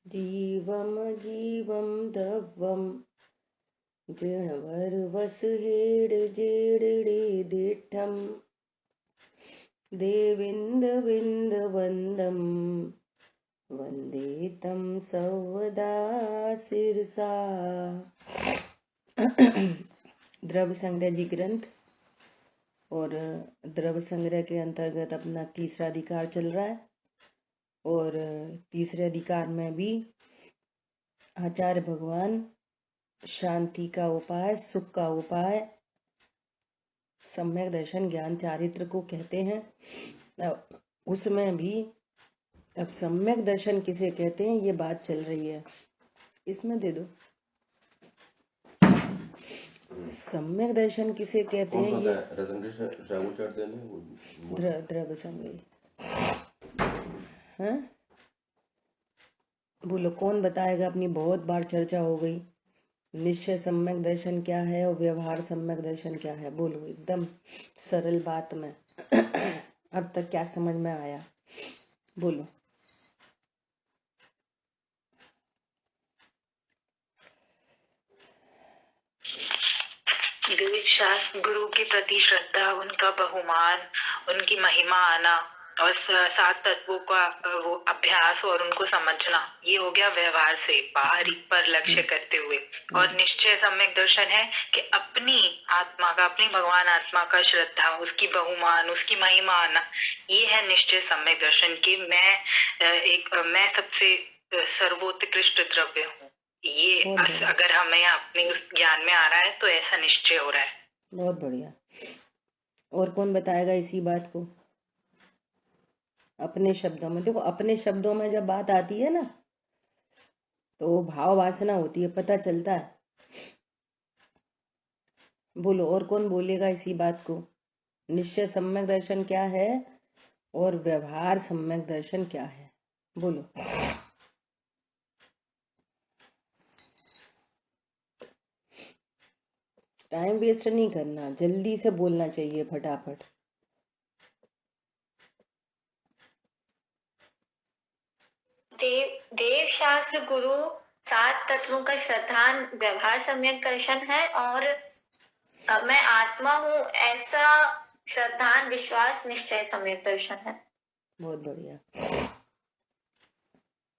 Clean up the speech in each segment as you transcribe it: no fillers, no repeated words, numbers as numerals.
जीवम जीवम दव्वम जिणवर्वसुहेड जेडे दिठम देविंदविंदवंदम वंदे तम सर्वदा सिरसा। द्रव्य संग्रह जी ग्रंथ और द्रव्य संग्रह के अंतर्गत अपना तीसरा अधिकार चल रहा है और तीसरे अधिकार में भी आचार्य भगवान शांति का उपाय, सुख का उपाय, सम्यक दर्शन, ज्ञान, चारित्र को कहते हैं। उसमें भी अब सम्यक दर्शन किसे कहते हैं ये बात चल रही है। इसमें दे दो, सम्यक दर्शन किसे कहते हैं ये द्रव्य संग्रह। हाँ बोलो, कौन बताएगा? अपनी बहुत बार चर्चा हो गई, निश्चय सम्यक दर्शन क्या है और व्यवहार सम्यक दर्शन क्या है। बोलो एकदम सरल बात में। अब तक क्या समझ में आया? बोलो। देव शास्त्र, गुरु के प्रति श्रद्धा, उनका बहुमान, उनकी महिमा आना और सात तत्वों का वो अभ्यास और उनको समझना, ये हो गया व्यवहार से बाहरी पर लक्ष्य करते हुए। और निश्चय सम्यक दर्शन है कि अपनी आत्मा का, अपनी भगवान आत्मा का श्रद्धा, उसकी बहुमान, उसकी महिमा आना, ये है निश्चय सम्यक दर्शन की मैं सबसे सर्वोत्कृष्ट द्रव्य हूँ। ये अगर हमें अपने उस ज्ञान में आ रहा है तो ऐसा निश्चय हो रहा है। बहुत बढ़िया। और कौन बताएगा इसी बात को अपने शब्दों में? देखो, अपने शब्दों में जब बात आती है ना तो भाव वासना होती है, पता चलता है। बोलो, और कौन बोलेगा इसी बात को? निश्चय सम्यक दर्शन क्या है और व्यवहार सम्यक दर्शन क्या है? बोलो। टाइम वेस्ट नहीं करना, जल्दी से बोलना चाहिए, फटाफट। देव शास्त्र, गुरु, सात तत्वों का श्रद्धान व्यवहार सम्यक दर्शन है और मैं आत्मा हूँ ऐसा श्रद्धान विश्वास निश्चय सम्यक दर्शन है। बहुत बढ़िया।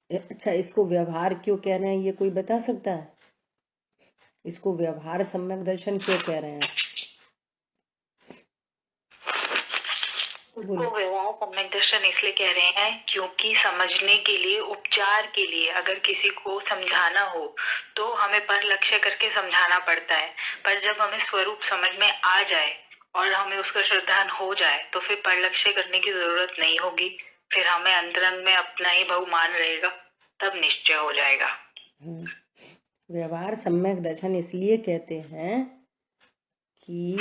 अच्छा, इसको व्यवहार क्यों कह रहे हैं ये कोई बता सकता है? इसको व्यवहार सम्यक दर्शन क्यों कह रहे हैं? उसको व्यवहार सम्यक दर्शन इसलिए कह रहे हैं क्योंकि समझने के लिए, उपचार के लिए अगर किसी को समझाना हो तो हमें पर लक्ष्य करके समझाना पड़ता है। पर जब हमें स्वरूप समझ में आ जाए और हमें उसका श्रद्धान हो जाए तो फिर पर लक्ष्य करने की जरूरत नहीं होगी। फिर हमें अंतरंग में अपना ही बहुमान रहेगा, तब निश्चय हो जाएगा। व्यवहार सम्यक दर्शन इसलिए कहते हैं कि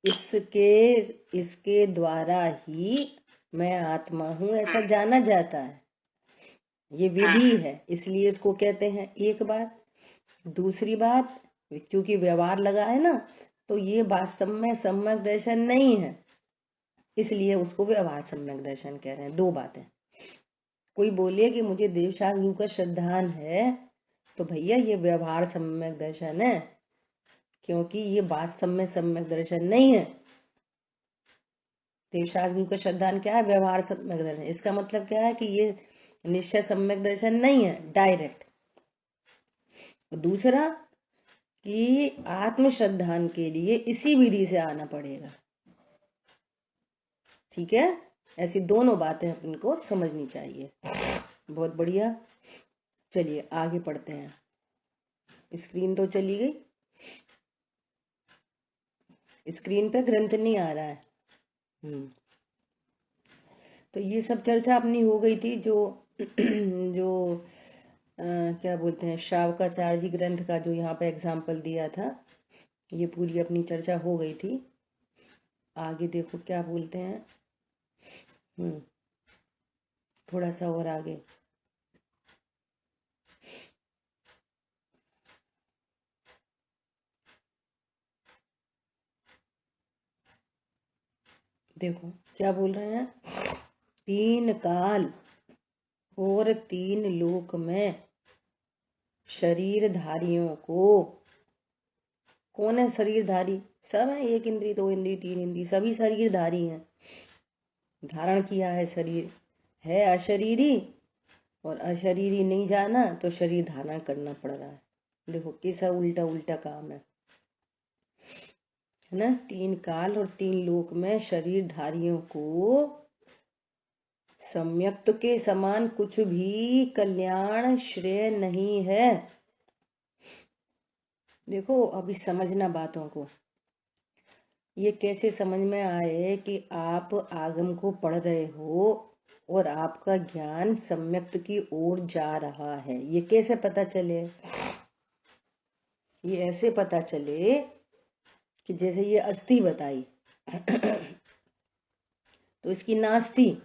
इसके द्वारा ही मैं आत्मा हूं ऐसा जाना जाता है। ये विधि है, इसलिए इसको कहते हैं। एक बात। दूसरी बात, क्योंकि व्यवहार लगा है ना तो ये वास्तव में सम्यक दर्शन नहीं है, इसलिए उसको व्यवहार सम्यक दर्शन कह रहे हैं। दो बातें। कोई बोले कि मुझे देवशास्त्र गुरु का श्रद्धान है तो भैया ये व्यवहार सम्यक दर्शन है, क्योंकि ये वास्तव में सम्यक दर्शन नहीं है। देवशास्त्र गुरु का श्रद्धान क्या है? व्यवहार सम्यक दर्शन। इसका मतलब क्या है कि ये निश्चय सम्यक दर्शन नहीं है डायरेक्ट। दूसरा कि आत्म श्रद्धान के लिए इसी विधि से आना पड़ेगा। ठीक है, ऐसी दोनों बातें अपन को समझनी चाहिए। बहुत बढ़िया, चलिए आगे पढ़ते हैं। स्क्रीन तो चली गई, स्क्रीन पे ग्रंथ नहीं आ रहा है। तो ये सब चर्चा अपनी हो गई थी। जो जो क्या बोलते हैं, श्रावकाचार्य जी ग्रंथ का जो यहाँ पे एग्जाम्पल दिया था, ये पूरी अपनी चर्चा हो गई थी। आगे देखो क्या बोलते हैं। थोड़ा सा और आगे देखो क्या बोल रहे हैं। तीन काल और 3 लोक में शरीरधारियों को, कौन है शरीरधारी? सब है, 1 इंद्री 2 इंद्री 3 इंद्री, सभी शरीरधारी हैं। धारण किया है शरीर, है अशरीरी, और अशरीरी नहीं जाना तो शरीर धारण करना पड़ रहा है। देखो कैसा उल्टा उल्टा काम है ना। 3 काल और 3 लोक में शरीरधारियों को सम्यक्त के समान कुछ भी कल्याण श्रेय नहीं है। देखो अभी समझना बातों को, ये कैसे समझ में आए कि आप आगम को पढ़ रहे हो और आपका ज्ञान सम्यक्त की ओर जा रहा है। ये कैसे पता चले? ये ऐसे पता चले कि जैसे ये अस्थि बताई तो इसकी नास्ति,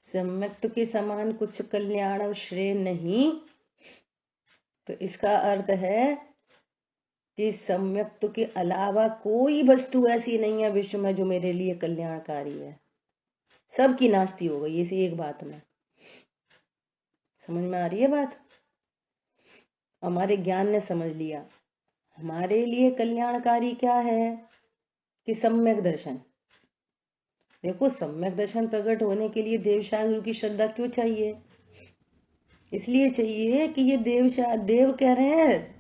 सम्यक्त के समान कुछ कल्याण और श्रेय नहीं, तो इसका अर्थ है कि सम्यक्त के अलावा कोई वस्तु ऐसी नहीं है विश्व में जो मेरे लिए कल्याणकारी है। सबकी नास्ति हो गई इसी एक बात में। समझ में आ रही है बात? हमारे ज्ञान ने समझ लिया हमारे लिए कल्याणकारी क्या है कि सम्यक दर्शन। देखो सम्यक दर्शन प्रकट होने के लिए देवशास्त्र की श्रद्धा क्यों चाहिए? इसलिए चाहिए कि ये देव कह रहे हैं,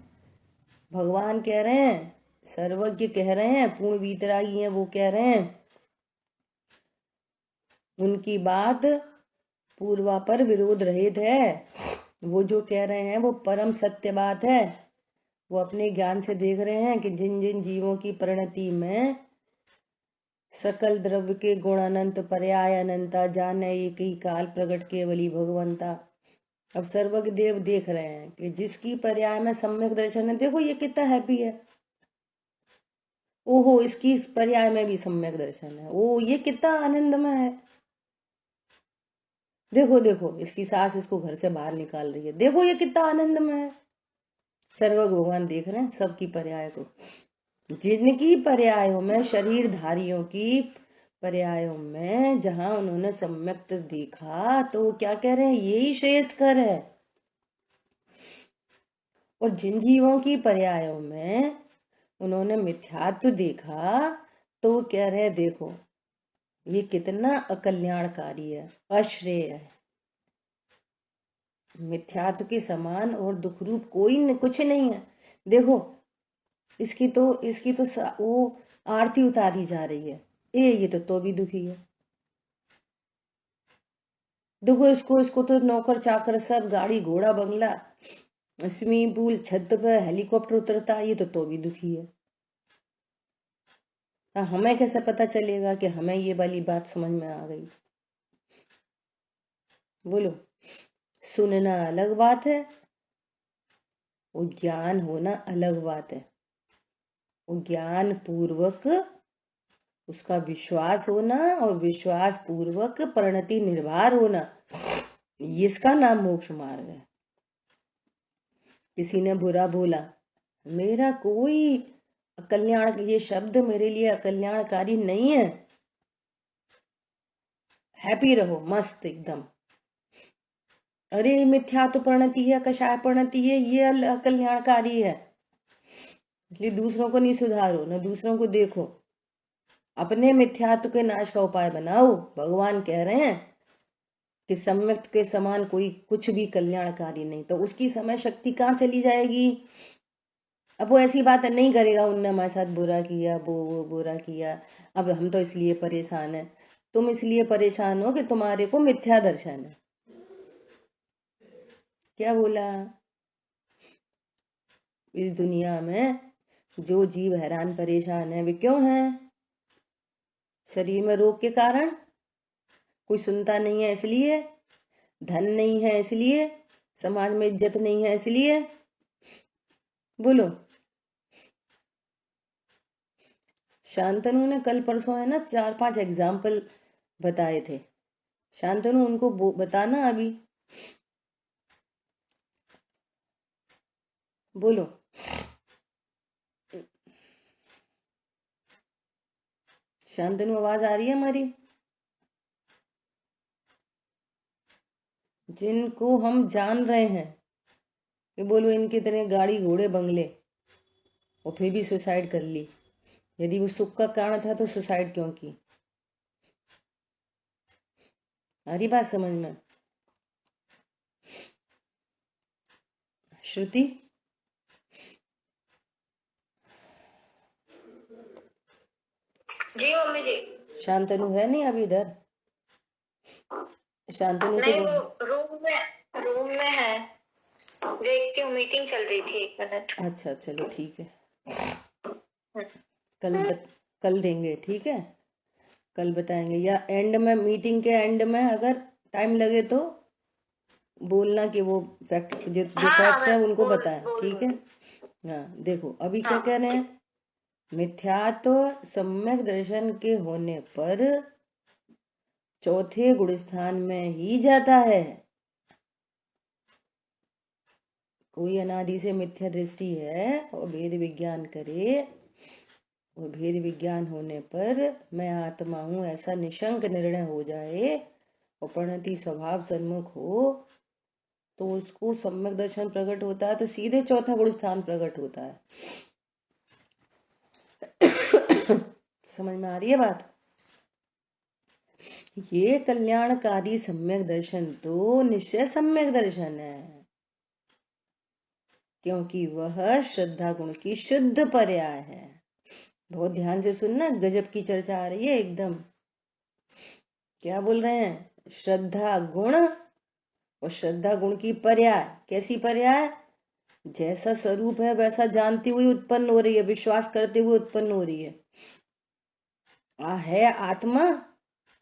भगवान कह रहे हैं, सर्वज्ञ कह रहे हैं, पूर्ण वीतरागी हैं, वो कह रहे हैं, उनकी बात पूर्वापर विरोध रहित है। वो जो कह रहे हैं वो परम सत्य बात है। वो अपने ज्ञान से देख रहे हैं कि जिन जिन जीवों की परिणति में सकल द्रव्य के गुण अनंत पर्याय अनंता, जाने एक ही काल प्रकट केवली भगवंता। अब सर्वज्ञ देव देख रहे हैं कि जिसकी पर्याय में सम्यक दर्शन है, देखो ये कितना हैप्पी है, ओहो इसकी पर्याय में भी सम्यक दर्शन है, ओ ये कितना आनंदमय है। देखो देखो इसकी सास इसको घर से बाहर निकाल रही है, देखो ये कितना आनंदमय है। सर्वज्ञ भगवान देख रहे हैं सबकी पर्याय को। जिनकी पर्यायों में, शरीरधारियों की पर्यायों में जहां उन्होंने सम्यक्त देखा तो वो क्या कह रहे हैं? यही श्रेयस्कर है। और जिन जीवों की पर्यायों में उन्होंने मिथ्यात्व देखा तो वो कह रहे हैं देखो ये कितना अकल्याणकारी है, अश्रेय है। मिथ्यात्व के समान और दुख रूप कुछ नहीं है। देखो इसकी तो वो आरती उतारी जा रही है, ये तो भी दुखी है। देखो इसको तो नौकर चाकर सब, गाड़ी घोड़ा बंगला, स्विमिंग पूल, छत पे हेलीकॉप्टर उतरता, ये तो भी दुखी है। हमें कैसे पता चलेगा कि हमें ये वाली बात समझ में आ गई? बोलो, सुनना अलग बात है, वो ज्ञान होना अलग बात है। वो ज्ञान पूर्वक उसका विश्वास होना और विश्वास पूर्वक परिणति निर्भर होना, इसका नाम मोक्ष मार्ग है। किसी ने बुरा बोला, मेरा कोई कल्याण, ये शब्द मेरे लिए अकल्याणकारी नहीं है, हैप्पी रहो मस्त एकदम। अरे मिथ्या तो परिणति है, कषाय परिणति है, ये अकल्याणकारी है। इसलिए दूसरों को नहीं सुधारो, न दूसरों को देखो, अपने मिथ्यात्व के नाश का उपाय बनाओ। भगवान कह रहे हैं कि सम्यक्त के समान कोई कुछ भी कल्याणकारी नहीं, तो उसकी समय शक्ति कहाँ चली जाएगी? अब वो ऐसी बात नहीं करेगा, उनने हमारे साथ बुरा किया, वो बुरा किया, अब हम तो इसलिए परेशान है। तुम इसलिए परेशान हो कि तुम्हारे को मिथ्या दर्शन है। क्या बोला? इस दुनिया में जो जीव हैरान परेशान है वे क्यों हैं? शरीर में रोग के कारण, कोई सुनता नहीं है इसलिए, धन नहीं है इसलिए, समाज में इज्जत नहीं है इसलिए। बोलो, शांतनु ने कल परसों है ना 4-5 एग्जाम्पल बताए थे। शांतनु उनको बताना अभी। बोलो, शांतनु आवाज आ रही है हमारी? जिनको हम जान रहे हैं कि बोलो इनके इतने गाड़ी घोड़े बंगले, और फिर भी सुसाइड कर ली। यदि वो सुख का कारण था तो सुसाइड क्यों की? आ रही बात समझ में? श्रुति, जी मम्मी जी। शांतनु है नहीं अभी इधर? शांतनु नहीं, को वो रूम में है। देखती हूँ, मीटिंग चल रही थी, 1 मिनट। अच्छा चलो ठीक है, कल देंगे, ठीक है, कल बताएंगे, या एंड में, मीटिंग के एंड में अगर टाइम लगे तो बोलना कि वो फैक्ट जो फैक्ट्स हैं उनको बताएं, ठीक है। हाँ देखो अभी क्या कह रहे हैं, मिथ्यात्व सम्यक दर्शन के होने पर चौथे गुण स्थान में ही जाता है। कोई अनादि से मिथ्या दृष्टि है और भेद विज्ञान करे, और भेद विज्ञान होने पर मैं आत्मा हूं ऐसा निशंक निर्णय हो जाए और परिणति स्वभाव सन्मुख हो, तो उसको सम्यक दर्शन प्रकट होता है, तो सीधे चौथा गुण स्थान प्रकट होता है। समझ में आ रही है बात? ये कल्याणकारी सम्यक दर्शन तो निश्चय सम्यक दर्शन है, क्योंकि वह श्रद्धा गुण की शुद्ध पर्याय है। बहुत ध्यान से सुनना, गजब की चर्चा आ रही है एकदम। क्या बोल रहे हैं? श्रद्धा गुण और श्रद्धा गुण की पर्याय। कैसी पर्याय? जैसा स्वरूप है वैसा जानती हुई उत्पन्न हो रही है, विश्वास करते हुए उत्पन्न हो रही है। है आत्मा,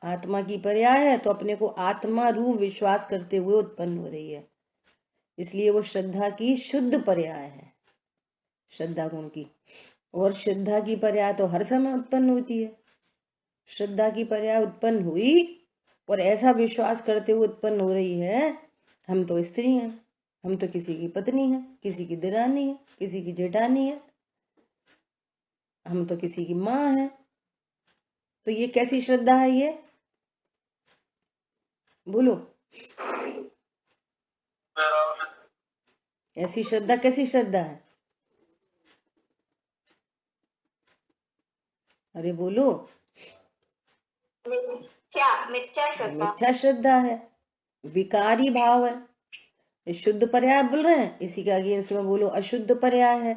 आत्मा की पर्याय है, तो अपने को आत्मा रूप विश्वास करते हुए उत्पन्न हो रही है, इसलिए वो श्रद्धा की शुद्ध पर्याय है, श्रद्धा गुण की। और श्रद्धा की पर्याय तो हर समय उत्पन्न होती है। श्रद्धा की पर्याय उत्पन्न हुई और ऐसा विश्वास करते हुए उत्पन्न हो रही है, हम तो स्त्री हैं, हम तो किसी की पत्नी है, किसी की दिरानी है, किसी की जेठानी है, हम तो किसी की माँ है। तो ये कैसी श्रद्धा है? ये बोलो, ऐसी श्रद्धा कैसी श्रद्धा है? अरे बोलो। मिथ्या श्रद्धा। मिथ्या श्रद्धा है, विकारी भाव है। शुद्ध पर्याय बोल रहे हैं, इसी के अगेंस्ट में बोलो अशुद्ध पर्याय है,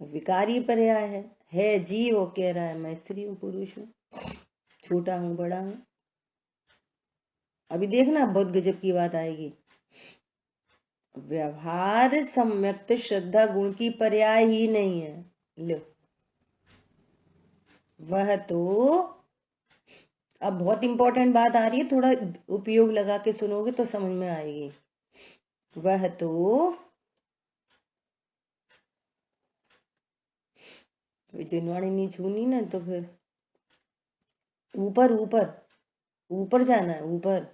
विकारी पर्याय है जीव, वो कह रहा है मैं स्त्री हूँ, पुरुष हूँ, छोटा हूँ, बड़ा हूँ। अभी देखना बहुत गजब की बात आएगी। व्यवहार सम्यक्त श्रद्धा गुण की पर्याय ही नहीं है। लो, वह तो, अब बहुत इंपॉर्टेंट बात आ रही है, थोड़ा उपयोग लगा के सुनोगे तो समझ में आएगी। वह तो जिनवाणी नहीं छूनी ना, तो फिर ऊपर ऊपर ऊपर जाना है, ऊपर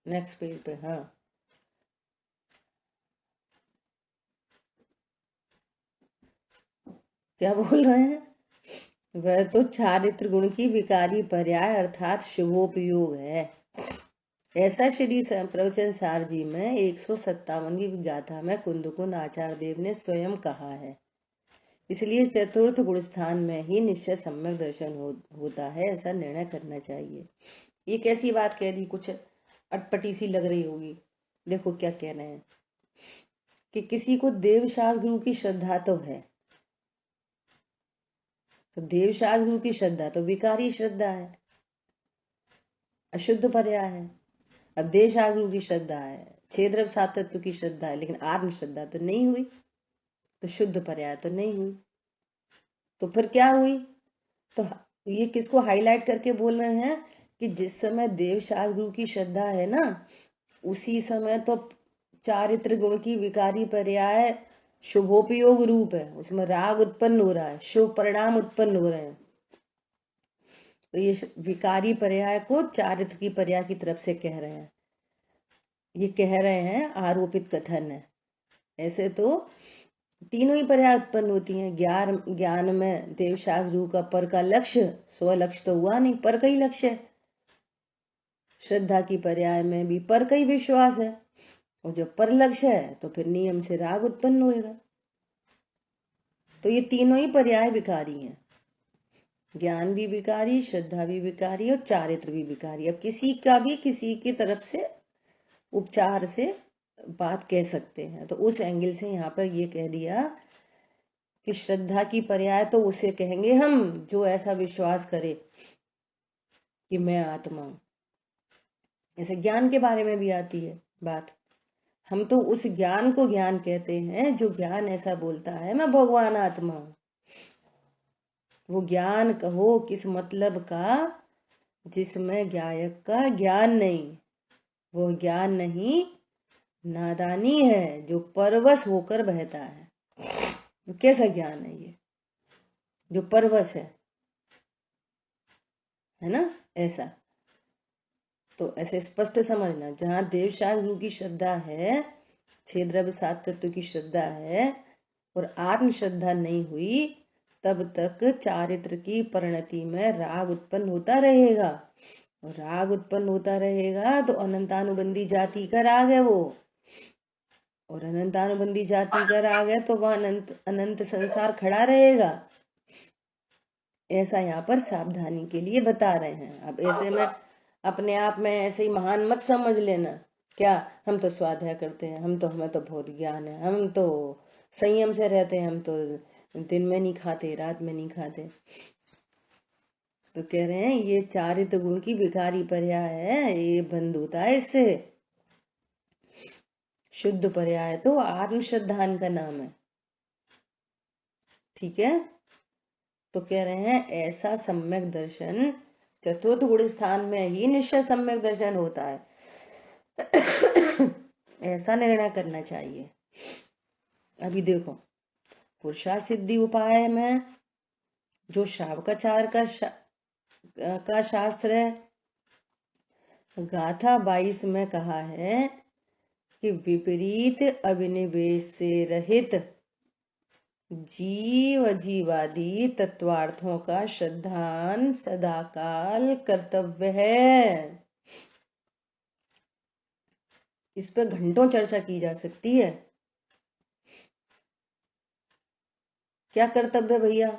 नेक्स्ट पेज पे। हाँ क्या बोल रहे हैं? वह तो चारित्र गुण की विकारी पर्याय अर्थात शुभोपयोग है। ऐसा श्री प्रवचन सार जी में 157वीं गाथा में कुंदकुंद आचार्य देव ने स्वयं कहा है। इसलिए चतुर्थ गुण स्थान में ही निश्चय सम्यक दर्शन होता है, ऐसा निर्णय करना चाहिए। ये कैसी बात कह दी, कुछ अटपटी सी लग रही होगी। देखो क्या कह रहे हैं कि किसी को देवशास्त्र गुरु की श्रद्धा तो है, तो देवशास्त्र गुरु की श्रद्धा तो विकारी श्रद्धा है, अशुद्ध पर्याय है। अब देवशास्त्र गुरु की श्रद्धा है, क्षेत्र सातत्व की श्रद्धा है, लेकिन आत्म श्रद्धा तो नहीं हुई, तो शुद्ध पर्याय तो नहीं हुई, तो फिर क्या हुई? तो ये किसको हाईलाइट करके बोल रहे हैं कि जिस समय देवशास्त्र गुरु की श्रद्धा है ना, उसी समय तो चारित्र गुण की विकारी पर्याय शुभोपयोग रूप है, उसमें राग उत्पन्न हो रहा है, शुभ परिणाम उत्पन्न हो रहे हैं। तो ये विकारी पर्याय को चारित्र की पर्याय की तरफ से कह रहे हैं, ये कह रहे हैं, आरोपित कथन है। ऐसे तो तीनों ही पर्याय उत्पन्न होती हैं। ज्ञान में देवशास्त्र का पर का लक्ष्य, स्व लक्ष्य तो हुआ नहीं, पर का ही लक्ष्य है। श्रद्धा की पर्याय में भी पर का ही विश्वास है, और जब पर लक्ष्य है तो फिर नियम से राग उत्पन्न होएगा। तो ये तीनों ही पर्याय विकारी हैं, ज्ञान भी विकारी, श्रद्धा भी विकारी और चारित्र भी विकारी। अब किसी का भी किसी की तरफ से उपचार से बात कह सकते हैं। तो उस एंगल से यहाँ पर ये कह दिया कि श्रद्धा की पर्याय तो उसे कहेंगे हम जो ऐसा विश्वास करे कि मैं आत्मा हूं। ऐसे ज्ञान के बारे में भी आती है बात, हम तो उस ज्ञान को ज्ञान कहते हैं जो ज्ञान ऐसा बोलता है मैं भगवान आत्मा हूं। वो ज्ञान कहो किस मतलब का जिसमें ज्ञायक का ज्ञान नहीं, वो ज्ञान नहीं नादानी है जो परवश होकर बहता है। वो कैसा ज्ञान है ये जो परवश है ना, ऐसा। तो ऐसे स्पष्ट समझना, जहां देवशास्त्र गुरु की श्रद्धा है, छह द्रव्य सात तत्व की श्रद्धा है और आत्म श्रद्धा नहीं हुई, तब तक चारित्र की परिणति में राग उत्पन्न होता रहेगा, और राग उत्पन्न होता रहेगा तो अनंतानुबंधी जाति का राग है वो, और अनंतानुबंधी जाति का राग है तो वह अनंत अनंत संसार खड़ा रहेगा। ऐसा यहाँ पर सावधानी के लिए बता रहे हैं। अब ऐसे में अपने आप में ऐसे ही महान मत समझ लेना, क्या हम तो स्वाध्याय करते हैं, हमें तो बहुत ज्ञान है, हम तो संयम से रहते हैं, हम तो दिन में नहीं खाते रात में नहीं खाते। तो कह रहे हैं ये चारित्र गुण की विकारी पर्याय है, ये बंद होता है इससे। शुद्ध पर्याय तो आत्मश्रद्धान का नाम है, ठीक है। तो कह रहे हैं ऐसा सम्यक दर्शन चतुर्थ गुण स्थान में ही निश्चय सम्यक दर्शन होता है, ऐसा निर्णय करना चाहिए। अभी देखो पुरुषा सिद्धि उपाय में जो श्रावकाचार का शास्त्र है, गाथा 22 में कहा है कि विपरीत अभिनिवेश से रहित जीव जीवादि तत्वार्थों का श्रद्धान सदाकाल कर्तव्य है। इस पर घंटों चर्चा की जा सकती है। क्या कर्तव्य है भैया?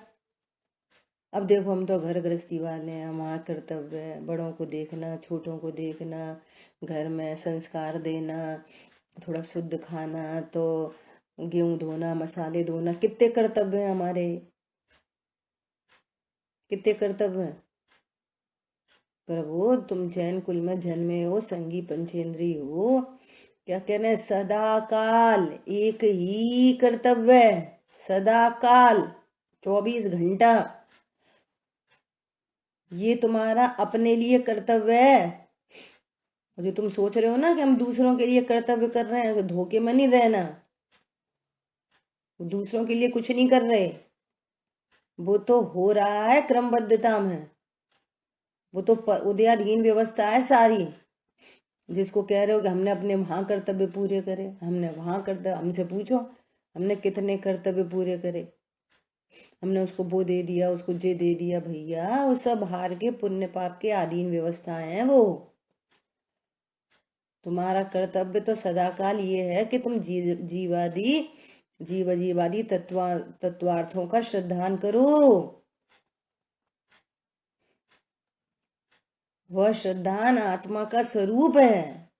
अब देखो हम तो घर गृहस्थी वाले हैं, हमारा कर्तव्य है बड़ों को देखना, छोटों को देखना, घर में संस्कार देना, थोड़ा शुद्ध खाना, तो गेहूं धोना, मसाले धोना, कितने कर्तव्य हैं हमारे, कितने कर्तव्य हैं। प्रभु तुम जैन कुल में जन्मे हो, संगी पंचेंद्री हो, क्या कहने सदा काल एक ही कर्तव्य है, सदा काल 24 घंटा ये तुम्हारा अपने लिए कर्तव्य है। जो तुम सोच रहे हो ना कि हम दूसरों के लिए कर्तव्य कर रहे हैं, तो धोखे में नहीं रहना, दूसरों के लिए कुछ नहीं कर रहे, वो तो हो रहा है क्रमबद्धता में, वो तो उदयाधीन व्यवस्था है सारी, जिसको कह रहे हो कि हमने अपने वहां कर्तव्य पूरे करे, हमने वहां कर्तव्य, हमसे पूछो हमने कितने कर्तव्य पूरे करे, हमने उसको वो दे दिया, उसको ये दे दिया। भैया वो सब हार के पुण्य पाप के अधीन व्यवस्थाएं हैं। वो तुम्हारा कर्तव्य तो सदाकाल ये है कि तुम जीवादि तत्वार्थों का श्रद्धान करो। वह श्रद्धान आत्मा का स्वरूप है।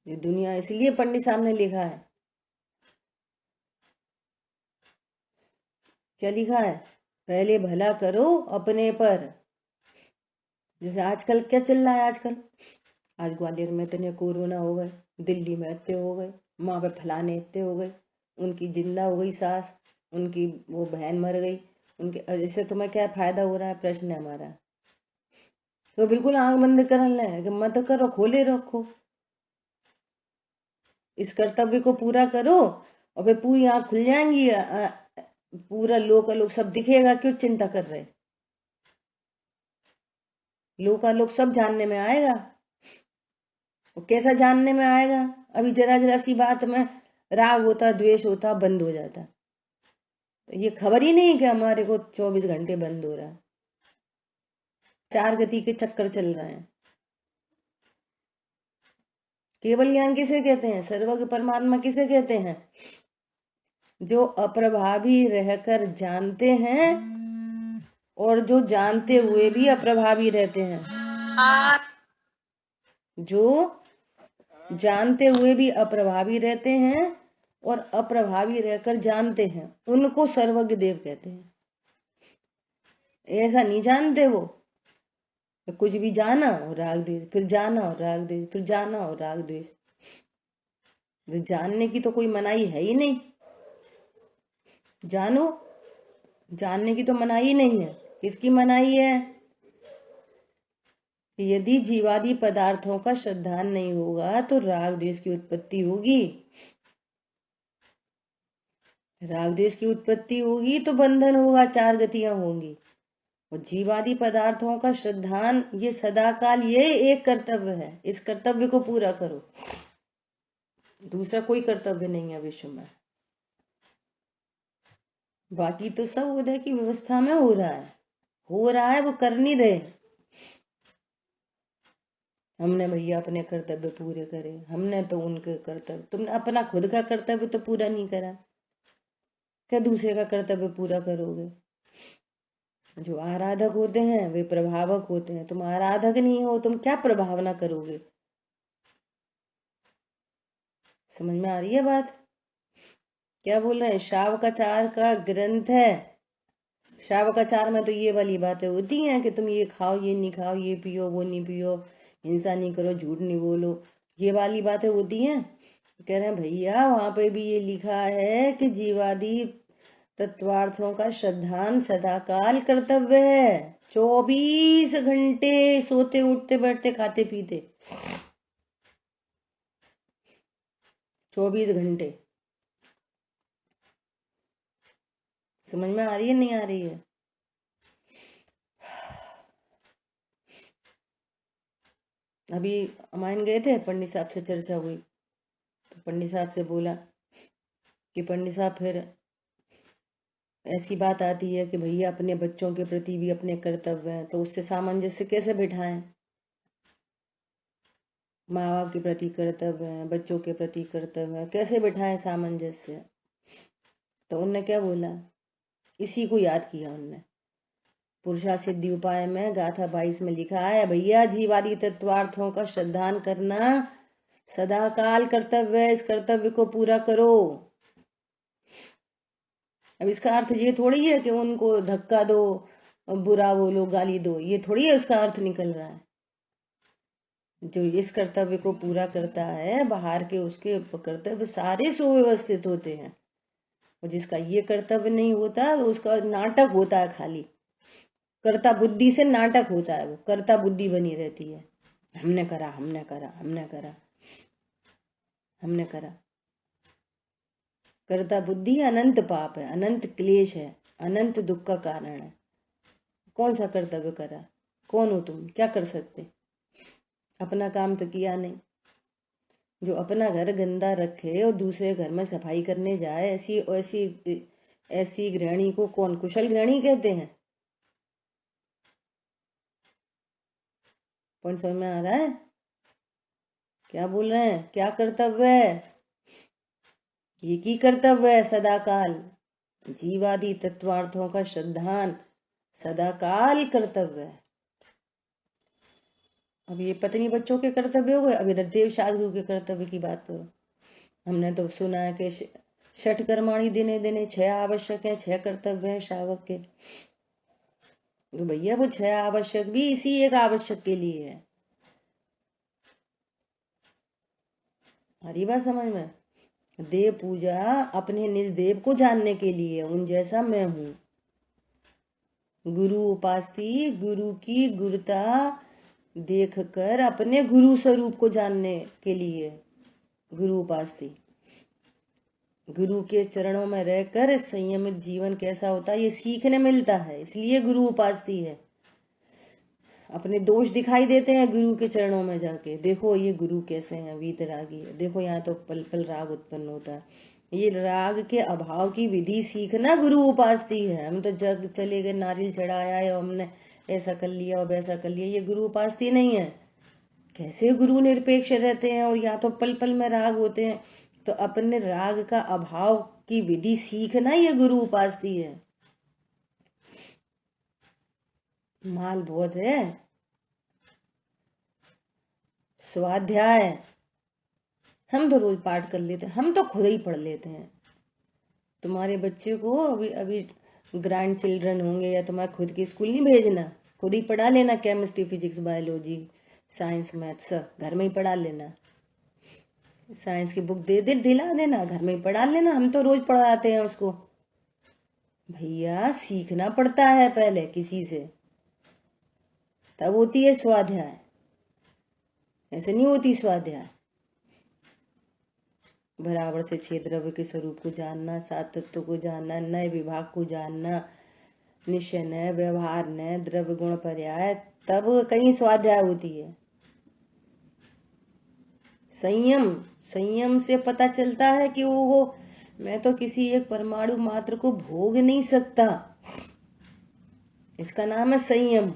ये दुनिया इसलिए पंडित साहब ने लिखा है, क्या लिखा है, पहले भला करो अपने पर। जैसे आजकल क्या चल रहा है, आजकल आज ग्वालियर में इतने कोरोना हो गए, दिल्ली में इतने हो गए, वहां पे फलाने इतने हो गए, उनकी जिंदा हो गई सास, उनकी वो बहन मर गई, उनके जैसे तुम्हें क्या फायदा हो रहा है, प्रश्न है हमारा। तो बिल्कुल आंख बंद कर ले कि मत करो, खोले रखो, इस कर्तव्य को पूरा करो और फिर पूरी आंख खुल जाएंगी, पूरा लोग सब दिखेगा, क्यों चिंता कर रहे, लोग सब जानने में आएगा। वो कैसा जानने में आएगा, अभी जरा जरा सी बात में राग होता, द्वेष होता, बंद हो जाता। तो ये खबर ही नहीं कि हमारे को 24 घंटे बंद हो रहा है, 4 गति के चक्कर चल रहे हैं। केवल ज्ञान किसे कहते हैं? सर्वज्ञ परमात्मा किसे कहते हैं? जो अप्रभावी रहकर जानते हैं और जो जानते हुए भी अप्रभावी रहते हैं। जो जानते हुए भी अप्रभावी रहते हैं और अप्रभावी रहकर जानते हैं, उनको सर्वज्ञ देव कहते हैं। ऐसा नहीं जानते वो, कुछ भी जाना और राग द्वेष, फिर जाना और राग द्वेष, फिर जाना और राग द्वेष। जानने की तो कोई मनाही है ही नहीं। जानो, जानने की तो मनाही नहीं है। किसकी मनाही है? यदि जीवादि पदार्थों का श्रद्धान नहीं होगा तो राग द्वेष की उत्पत्ति होगी। राग द्वेष की उत्पत्ति होगी तो बंधन होगा, 4 गतियां होंगी। और जीवादि पदार्थों का श्रद्धान ये सदाकाल ये एक कर्तव्य है। इस कर्तव्य को पूरा करो, दूसरा कोई कर्तव्य नहीं है विश्व में। बाकी तो सब उदय की व्यवस्था में हो रहा है, वो कर नहीं रहे। हमने भैया अपने कर्तव्य पूरे करे, हमने तो उनके कर्तव्य, तुमने अपना खुद का कर्तव्य तो पूरा नहीं करा, क्या दूसरे का कर्तव्य पूरा करोगे? जो आराधक होते हैं वे प्रभावक होते हैं, तुम आराधक नहीं हो, तुम क्या प्रभावना करोगे? समझ में आ रही है बात? क्या बोल रहे हैं? श्रावकाचार का ग्रंथ है। श्रावकाचार में तो ये वाली बातें होती हैं कि तुम ये खाओ, ये नहीं खाओ, ये पियो, वो नहीं पियो, हिंसा नहीं करो, झूठ नहीं बोलो, ये वाली बातें होती हैं। कह रहे हैं भैया वहां पे भी ये लिखा है कि जीवादि तत्वार्थों का श्रद्धान सदाकाल कर्तव्य है। 24 घंटे सोते उठते बैठते खाते पीते, 24 घंटे। समझ में आ रही है नहीं आ रही है? अभी अमायन गए थे, पंडित साहब से चर्चा हुई तो पंडित साहब से बोला कि पंडित साहब फिर ऐसी बात आती है कि भैया अपने बच्चों के प्रति भी अपने कर्तव्य हैं, तो उससे सामंजस्य कैसे बिठाएं? माँ बाप के प्रति कर्तव्य है, बच्चों के प्रति कर्तव्य है, कैसे बिठाएं सामंजस्य? तो उनने क्या बोला, इसी को याद किया उनने। पुरुषा सिद्धि उपाय में गाथा 22 में लिखा है, भैया जीवादि तत्वार्थों का श्रद्धान करना सदाकाल कर्तव्य है, इस कर्तव्य को पूरा करो। अब इसका अर्थ ये थोड़ी है कि उनको धक्का दो, बुरा बोलो, गाली दो, ये थोड़ी है इसका अर्थ निकल रहा है। जो इस कर्तव्य को पूरा करता है, बाहर के उसके कर्तव्य सारे सुव्यवस्थित होते हैं, और जिसका ये कर्तव्य नहीं होता तो उसका नाटक होता है, खाली कर्ता बुद्धि से नाटक होता है, वो कर्ता बुद्धि बनी रहती है। हमने करा, हमने करा, हमने करा, हमने करा। कर्ता बुद्धि अनंत पाप है, अनंत क्लेश है, अनंत दुख का कारण है। कौन सा कर्तव्य करा? कौन हो तुम? क्या कर सकते? अपना काम तो किया नहीं। जो अपना घर गंदा रखे और दूसरे घर में सफाई करने जाए, ऐसी ऐसी ऐसी गृहिणी को कौन कुशल गृहिणी कहते हैं? कौन समझ में आ रहा है? क्या बोल रहे हैं? क्या कर्तव्य है? ये की कर्तव्य है सदाकाल। जीवादि तत्वार्थों का श्रद्धान सदाकाल कर्तव्य है। अब ये पत्नी बच्चों के कर्तव्य हो गए, अब इधर देव साधु के कर्तव्य की बात करो। हमने तो सुना है कि षट कर्माणि दिने दिने 6 आवश्यक है, 6 कर्तव्य है श्रावक के। तो भैया वो 6 आवश्यक भी इसी एक आवश्यक के लिए है। हरी बात समझ में? देव पूजा अपने निज देव को जानने के लिए, उन जैसा मैं हूं। गुरु उपास्ति, गुरु की गुरुता देखकर अपने गुरु स्वरूप को जानने के लिए गुरु उपास्ति। गुरु के चरणों में रहकर संयमित जीवन कैसा होता है ये सीखने मिलता है, इसलिए गुरु उपास्ति है। अपने दोष दिखाई देते हैं गुरु के चरणों में जाके, देखो ये गुरु कैसे हैं, वीतरागी है, देखो यहाँ तो पल पल राग उत्पन्न होता है। ये राग के अभाव की विधि सीखना गुरु उपास्ति है। हम तो जग चले गए, नारियल चढ़ाया है, हमने ऐसा कर लिया और वैसा कर लिया, ये गुरु उपास्ति नहीं है। कैसे गुरु निरपेक्ष रहते हैं और या तो पल पल में राग होते हैं? तो अपने राग का अभाव की विधि सीखना ये गुरु उपासती है। माल बहुत है। स्वाध्याय हम तो रोज पाठ कर लेते हैं, हम तो खुद ही पढ़ लेते हैं। तुम्हारे बच्चे को अभी अभी ग्रैंड चिल्ड्रन होंगे या तुम्हारे खुद के स्कूल नहीं भेजना, खुद ही पढ़ा लेना। Chemistry, physics, biology, science, maths सब घर में ही पढ़ा लेना। साइंस की बुक दे दिला देना, घर में ही पढ़ा लेना। हम तो रोज पढ़ाते हैं उसको। भैया सीखना पड़ता है पहले किसी से, तब होती है स्वाध्याय, ऐसे नहीं होती स्वाध्याय। बराबर से 6 द्रव्य के स्वरूप को जानना, 7 तत्व को जानना, नए विभाग को जानना, निश्चय नय, व्यवहार नय, द्रव्य गुण पर्याय, तब कहीं स्वाध्याय होती है। संयम, संयम से पता चलता है कि वो मैं तो किसी एक परमाणु मात्र को भोग नहीं सकता, इसका नाम है संयम।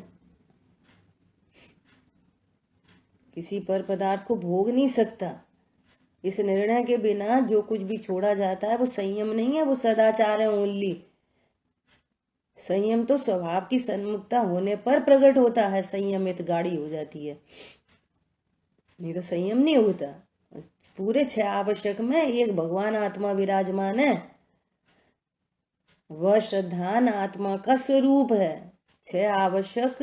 किसी पर पदार्थ को भोग नहीं सकता, इस निर्णय के बिना जो कुछ भी छोड़ा जाता है वो संयम नहीं है, वो सदाचार है ओनली। संयम तो स्वभाव की सन्मुखता होने पर प्रकट होता है, संयमित गाड़ी हो जाती है, नहीं तो संयम नहीं होता। पूरे 6 आवश्यक में एक भगवान आत्मा विराजमान है, वह श्रद्धान आत्मा का स्वरूप है। 6 आवश्यक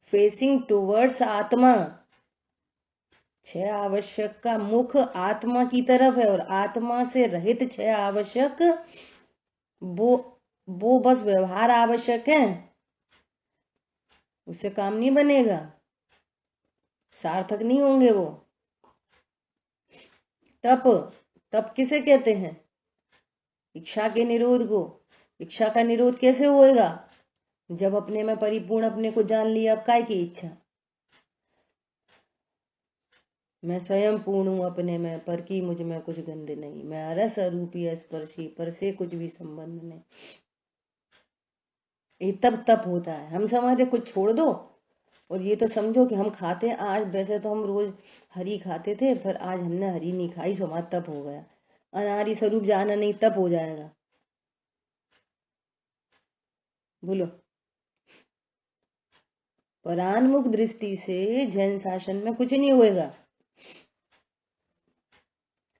फेसिंग टुवर्ड्स आत्मा, 6 आवश्यक का मुख आत्मा की तरफ है, और आत्मा से रहित 6 आवश्यक वो बस व्यवहार आवश्यक है, उससे काम नहीं बनेगा, सार्थक नहीं होंगे वो। तप किसे कहते हैं? इच्छा के निरोध को। इच्छा का निरोध कैसे होएगा? जब अपने में परिपूर्ण अपने को जान लिया, अब काय की इच्छा? मैं स्वयं पूर्ण हूं अपने में, पर की मुझ में कुछ गंध नहीं, मैं अरस अरूपी स्पर्शी, पर से कुछ भी संबंध नहीं। ये तप होता है। हम समझते कुछ छोड़ दो, और ये तो समझो कि हम खाते हैं आज, वैसे तो हम रोज हरी खाते थे, पर आज हमने हरी नहीं खाई, सो हमारा तप हो गया। अनारी स्वरूप जाना नहीं, तप हो जाएगा। बोलो। परान्मुख दृष्टि से जैन शासन में कुछ नहीं होएगा।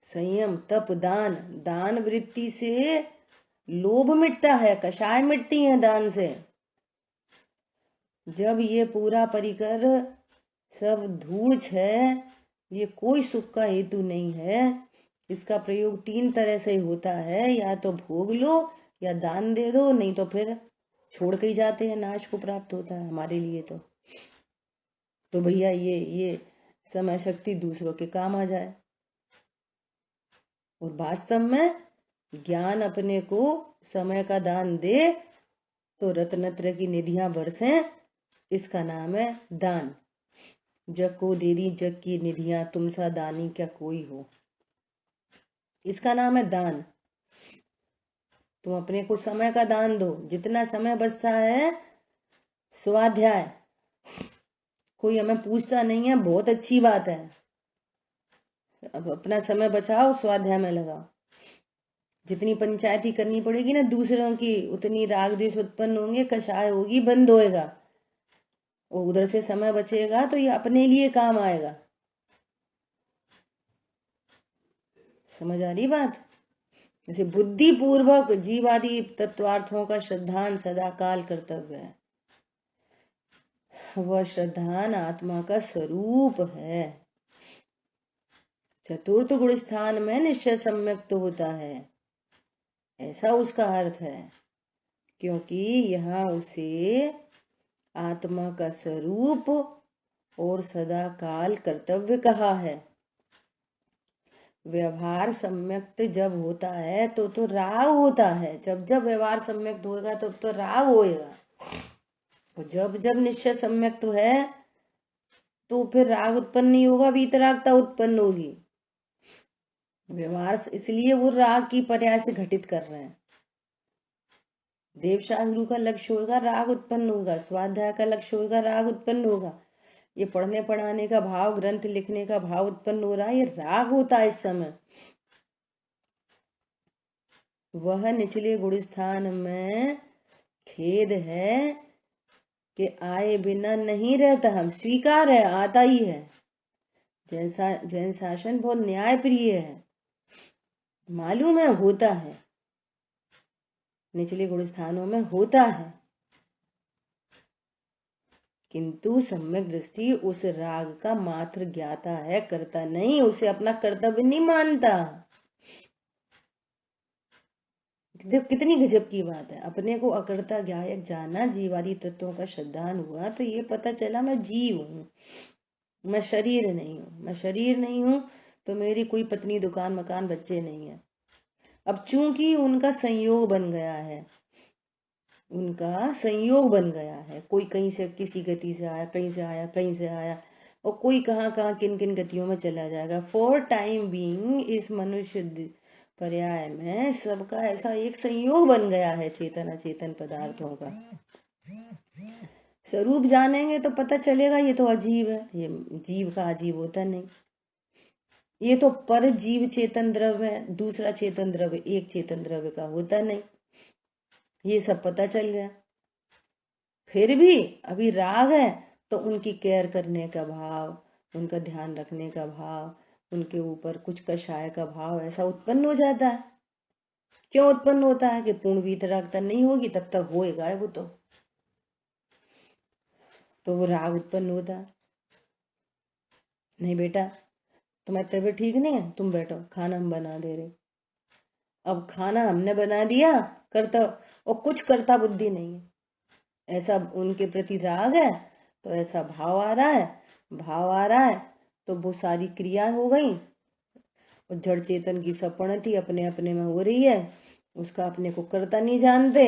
संयम, तप, दान, दान वृत्ति से लोभ मिटता है, कषाय मिटती है दान से। जब ये पूरा परिकर सब धूर्त है, ये कोई सुख का हेतु नहीं है, इसका प्रयोग 3 तरह से होता है, या तो भोग लो या दान दे दो, नहीं तो फिर छोड़ के ही जाते हैं, नाश को प्राप्त होता है हमारे लिए। तो भैया ये समय शक्ति दूसरों के काम आ जाए, और वास्तव में ज्ञान अपने को समय का दान दे तो रत्नत्र की निधियां बरसें, इसका नाम है दान। जग को दे दी जग की निधियां, तुम सा दानी क्या कोई हो, इसका नाम है दान। तुम अपने को समय का दान दो, जितना समय बचता है स्वाध्याय। कोई हमें पूछता नहीं है, बहुत अच्छी बात है, अब अपना समय बचाओ, स्वाध्याय में लगाओ। जितनी पंचायती करनी पड़ेगी ना दूसरों की, उतनी राग द्वेष उत्पन्न होंगे, कषाय होगी, बंद होएगा, और उधर से समय बचेगा तो ये अपने लिए काम आएगा। समझ आ रही बात? जैसे बुद्धि पूर्वक जीवादि तत्वार्थों का श्रद्धान सदाकाल कर्तव्य है। वह श्रद्धान आत्मा का स्वरूप है। चतुर्थ गुण स्थान में निश्चय सम्यक तो होता है, ऐसा उसका अर्थ है, क्योंकि यहाँ उसे आत्मा का स्वरूप और सदाकाल कर्तव्य कहा है। व्यवहार सम्यक्त जब होता है तो राग होता है, जब जब व्यवहार सम्यक्त होगा तो राग होएगा, और जब जब निश्चय सम्यक्त है तो फिर राग उत्पन्न नहीं होगा, वीतरागता उत्पन्न होगी। व्यवहार इसलिए वो राग की पर्याय से घटित कर रहे हैं। देवशास्त्रु का लक्ष्य होगा राग उत्पन्न होगा, स्वाध्याय का लक्ष्य होगा राग उत्पन्न होगा, ये पढ़ने पढ़ाने का भाव, ग्रंथ लिखने का भाव उत्पन्न हो रहा है, ये राग होता है इस समय। वह निचले गुण स्थान में खेद है कि आए बिना नहीं रहता, हम स्वीकार है, आता ही है। जैन शासन बहुत न्याय प्रिय है, मालूम है होता है, निचले गुण स्थानों में होता है, किंतु सम्यक दृष्टि उस राग का मात्र ज्ञाता है, करता नहीं, उसे अपना कर्तव्य नहीं मानता। देखो कितनी गजब की बात है। अपने को अकर्ता ज्ञायक जाना, जीवादि तत्वों का श्रद्धान हुआ तो ये पता चला मैं जीव हूँ, मैं शरीर नहीं हूँ। मैं शरीर नहीं हूँ तो मेरी कोई पत्नी, दुकान, मकान, बच्चे नहीं है। अब चूंकि उनका संयोग बन गया है, उनका संयोग बन गया है, कोई कहीं से किसी गति से आया, कहीं से आया, कहीं से आया, और कोई कहाँ कहाँ किन किन गतियों में चला जाएगा। फॉर टाइम बीइंग इस मनुष्य पर्याय में सबका ऐसा एक संयोग बन गया है चेतन अचेतन पदार्थों का। स्वरूप जानेंगे तो पता चलेगा ये तो अजीब है। ये जीव का अजीब होता नहीं, ये तो पर जीव चेतन द्रव्य है, दूसरा चेतन द्रव्य एक चेतन द्रव्य का होता नहीं, ये सब पता चल गया। फिर भी अभी राग है तो उनकी केयर करने का भाव, उनका ध्यान रखने का भाव, उनके ऊपर कुछ कषाय का भाव ऐसा उत्पन्न हो जाता है। क्यों उत्पन्न होता है कि पूर्ण वीतरागता नहीं होगी तब तक होएगा वो तो वो राग उत्पन्न होता है। नहीं बेटा तुम्हारी तबीयत ठीक नहीं है, तुम बैठो, खाना हम बना दे रहे। अब खाना हमने बना दिया, करता, और कुछ करता बुद्धि नहीं है, ऐसा उनके प्रति राग है तो ऐसा भाव आ रहा है, भाव आ रहा है तो वो सारी क्रिया हो गई, और जड़ चेतन की सपणति अपने अपने में हो रही है, उसका अपने को कर्ता नहीं जानते,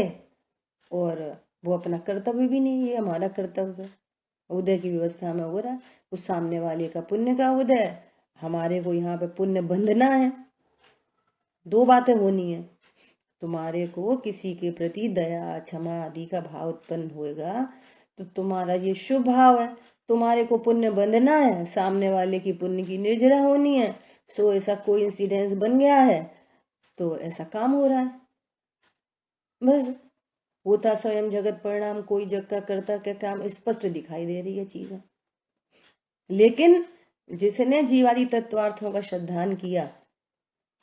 और वो अपना कर्तव्य भी नहीं, ये हमारा कर्तव्य उदय की व्यवस्था में हो रहा है। उस सामने वाले का पुण्य का उदय, हमारे को यहाँ पे पुण्य बंधना है। दो बातें होनी है, तुम्हारे को किसी के प्रति दया क्षमा आदि का भाव उत्पन्न होएगा तो तुम्हारा ये शुभ भाव है, तुम्हारे को पुण्य बंधना है, सामने वाले की पुण्य की निर्जरा होनी है। सो ऐसा कोई इंसिडेंस बन गया है तो ऐसा काम हो रहा है, बस होता स्वयं जगत परिणाम, कोई जग का कर्ता क्या काम, स्पष्ट दिखाई दे रही है चीजें। लेकिन जिसने जीवादि तत्वार्थों का श्रद्धान किया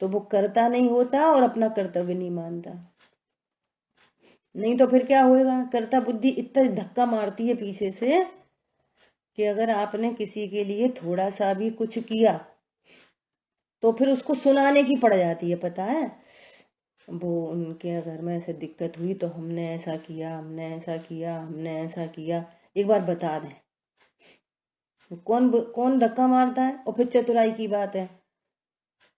तो वो करता नहीं होता और अपना कर्तव्य नहीं मानता। नहीं तो फिर क्या होएगा, कर्ता बुद्धि इतना धक्का मारती है पीछे से कि अगर आपने किसी के लिए थोड़ा सा भी कुछ किया तो फिर उसको सुनाने की पड़ जाती है। पता है, वो उनके घर में ऐसे दिक्कत हुई तो हमने ऐसा किया, हमने ऐसा किया, हमने ऐसा किया, एक बार बता दें। कौन धक्का मारता है। और फिर चतुराई की बात है,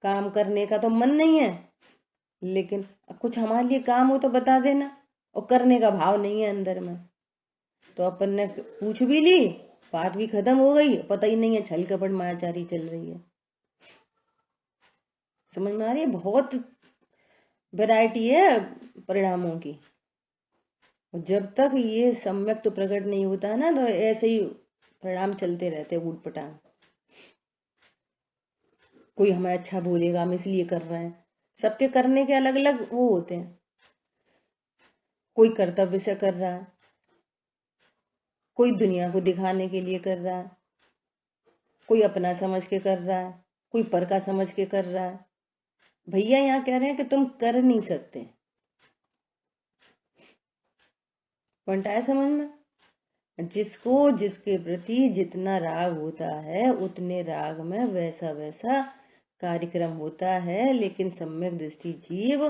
काम करने का तो मन नहीं है, लेकिन कुछ हमारे लिए काम हो तो बता देना, और करने का भाव नहीं है अंदर में, तो अपन ने पूछ भी ली, बात भी खत्म हो गई, पता ही नहीं है छल कपट मायाचारी चल रही है। समझ में आ रही है, बहुत वैरायटी है परिणामों की। जब तक ये सम्यक तो प्रकट नहीं होता ना तो ऐसे ही परिणाम चलते रहते ऊट पटांग। कोई हमें अच्छा बोलेगा, हम इसलिए कर रहे हैं, सबके करने के अलग अलग वो होते हैं। कोई कर्तव्य से कर रहा है, कोई दुनिया को दिखाने के लिए कर रहा है, कोई अपना समझ के कर रहा है, कोई पर का समझ के कर रहा है। भैया यहाँ कह रहे हैं कि तुम कर नहीं सकते। पॉइंट आया समझ में। जिसको जिसके प्रति जितना राग होता है उतने राग में वैसा वैसा कार्यक्रम होता है, लेकिन सम्यक दृष्टि जीव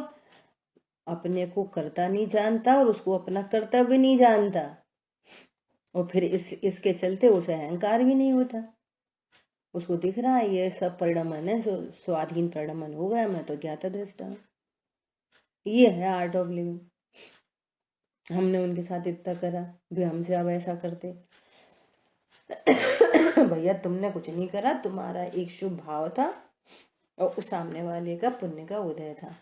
अपने को कर्ता नहीं जानता और उसको अपना कर्तव्य नहीं जानता, और फिर इसके चलते उसे अहंकार भी नहीं होता। उसको दिख रहा है ये सब परिणमन है, स्वाधीन परिणमन हो गया, मैं तो ज्ञाता दृष्टा हूँ। ये है आर्ट ऑफ लिविंग। हमने उनके साथ इतना करा, भी हमसे अब ऐसा करते। भैया तुमने कुछ नहीं करा, तुम्हारा एक शुभ भाव था और उस सामने वाले का पुण्य का उदय था।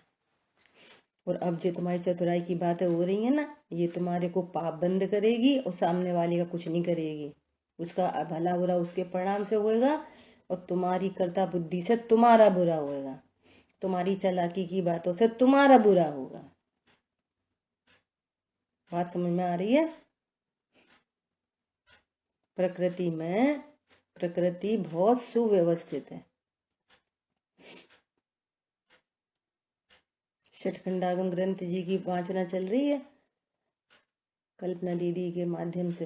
और अब जो तुम्हारी चतुराई की बातें हो रही है ना, ये तुम्हारे को पाप बंद करेगी और सामने वाले का कुछ नहीं करेगी। उसका भला बुरा उसके परिणाम से होएगा, और तुम्हारी कर्ता बुद्धि से तुम्हारा बुरा होएगा, तुम्हारी चालाकी की बातों से तुम्हारा बुरा होगा। बात समझ में आ रही है? प्रकृति बहुत सुव्यवस्थित है। षटखंडागम ग्रंथ जी की वाचना चल रही है कल्पना दीदी के माध्यम से।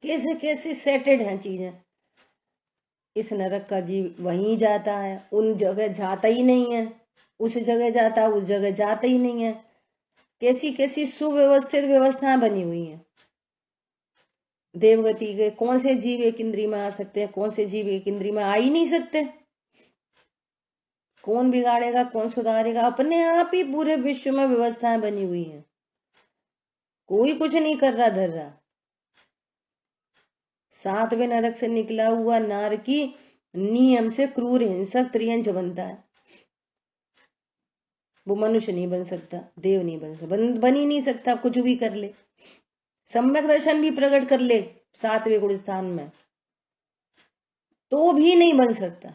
कैसे कैसे सेटेड हैं चीजें। इस नरक का जीव वहीं जाता है, उन जगह जाता ही नहीं है, उस जगह जाता है, उस जगह जाता ही नहीं है। कैसी कैसी सुव्यवस्थित व्यवस्थाएं बनी हुई हैं। देवगति के कौन से जीव एक इंद्री में आ सकते हैं, कौन से जीव एक इंद्री में आ ही नहीं सकते। कौन बिगाड़ेगा, कौन सुधारेगा? अपने आप ही पूरे विश्व में व्यवस्थाएं बनी हुई हैं, कोई कुछ नहीं कर रहा धर रहा। 7वें नरक से निकला हुआ नारकी नियम से क्रूर हिंसक त्रियंच बनता है। वो मनुष्य नहीं बन सकता, देव नहीं बन सकता, बन ही नहीं सकता। कुछ भी कर ले, सम्यक दर्शन भी प्रकट कर ले 7वें गुण स्थान में, तो भी नहीं बन सकता।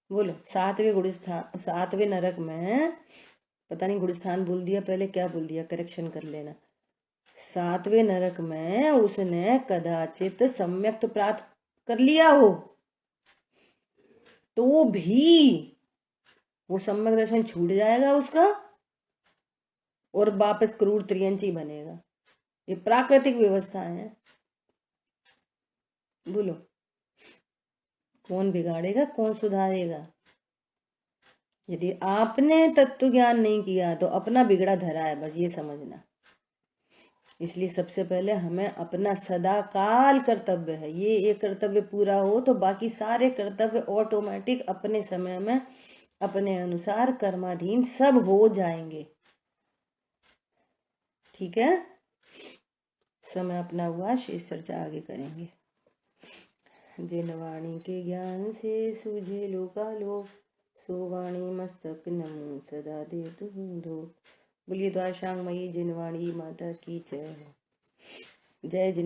बोलो 7वें गुण स्थान, 7वें नरक में, पता नहीं गुण स्थान बोल दिया पहले, क्या बोल दिया, करेक्शन कर लेना। 7वें नरक में उसने कदाचित सम्यक तो प्राप्त कर लिया हो, तो भी वो सम्यक दर्शन छूट जाएगा उसका, और वापस क्रूर त्रियंची बनेगा। ये प्राकृतिक व्यवस्था है। बोलो कौन बिगाड़ेगा, कौन सुधारेगा? यदि आपने तत्व ज्ञान नहीं किया तो अपना बिगड़ा धरा है, बस ये समझना। इसलिए सबसे पहले हमें अपना सदा काल कर्तव्य है, ये एक कर्तव्य पूरा हो तो बाकी सारे कर्तव्य ऑटोमेटिक अपने समय में अपने अनुसार कर्माधीन सब हो जाएंगे। ठीक है, समय अपना हुआ, शेष चर्चा आगे करेंगे। जिन वाणी के ज्ञान से सूझे लोकालोक, सो वाणी मस्तक नमो सदा दे दो। बोलिए द्वारशांग मई जिनवाणी माता की जय। जय जिन